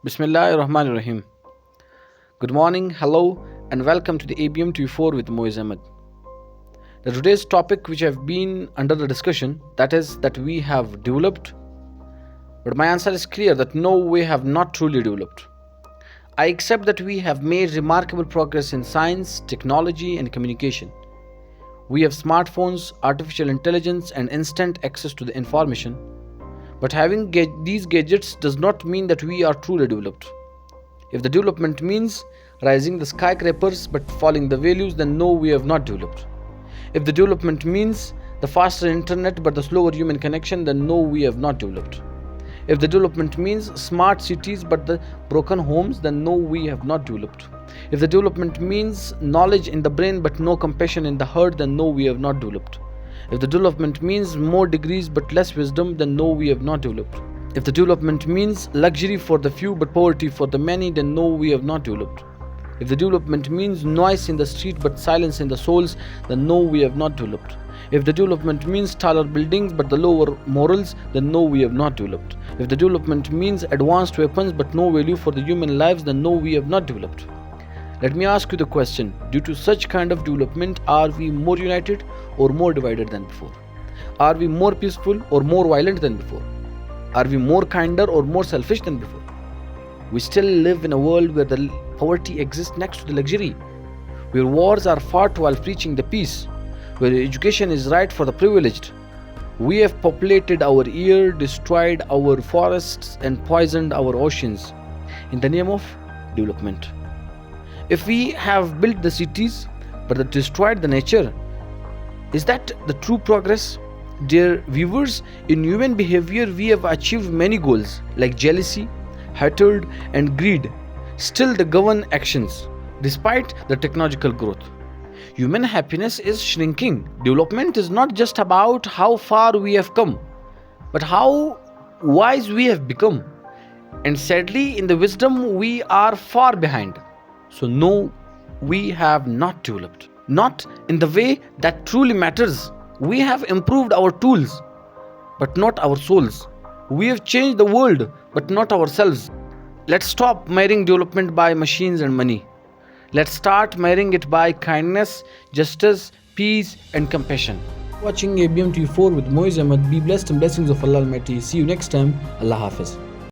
Bismillahir Rahmanir Rahim. Good morning, hello, and welcome to the ABM TV4 with Moiz Ahmed. Today's topic, which have been under the discussion, that is that we have developed, but my answer is clear that no, we have not truly developed. I accept that we have made remarkable progress in science, technology, and communication. We have smartphones, artificial intelligence, and instant access to the information. But having these gadgets does not mean that we are truly developed. If the development means rising the skyscrapers but falling the values, then no, we have not developed. If the development means the faster internet but the slower human connection, then no, we have not developed. If the development means smart cities but the broken homes, then no, we have not developed. If the development means knowledge in the brain but no compassion in the heart, then no, we have not developed. If the development means more degrees but less wisdom, then no, we have not developed. If the development means luxury for the few but poverty for the many, then no, we have not developed. If the development means noise in the street but silence in the souls, then no, we have not developed. If the development means taller buildings but the lower morals, then no, we have not developed. If the development means advanced weapons but no value for the human lives, then no, we have not developed. Let me ask you the question, due to such kind of development, are we more united or more divided than before? Are we more peaceful or more violent than before? Are we more kinder or more selfish than before? We still live in a world where the poverty exists next to the luxury, where wars are fought while preaching the peace, where education is right for the privileged. We have populated our air, destroyed our forests, and poisoned our oceans in the name of development. If we have built the cities but destroyed the nature, is that the true progress? Dear viewers, in human behavior we have achieved many goals like jealousy, hatred, and greed. Still they govern actions despite the technological growth. Human happiness is shrinking. Development is not just about how far we have come, but how wise we have become. And sadly, in the wisdom we are far behind. So no, we have not developed. Not in the way that truly matters. We have improved our tools, but not our souls. We have changed the world, but not ourselves. Let's stop measuring development by machines and money. Let's start measuring it by kindness, justice, peace, and compassion. Watching ABM TV4 with Moiz Ahmed. Be blessed and blessings of Allah Almighty. See you next time. Allah Hafiz.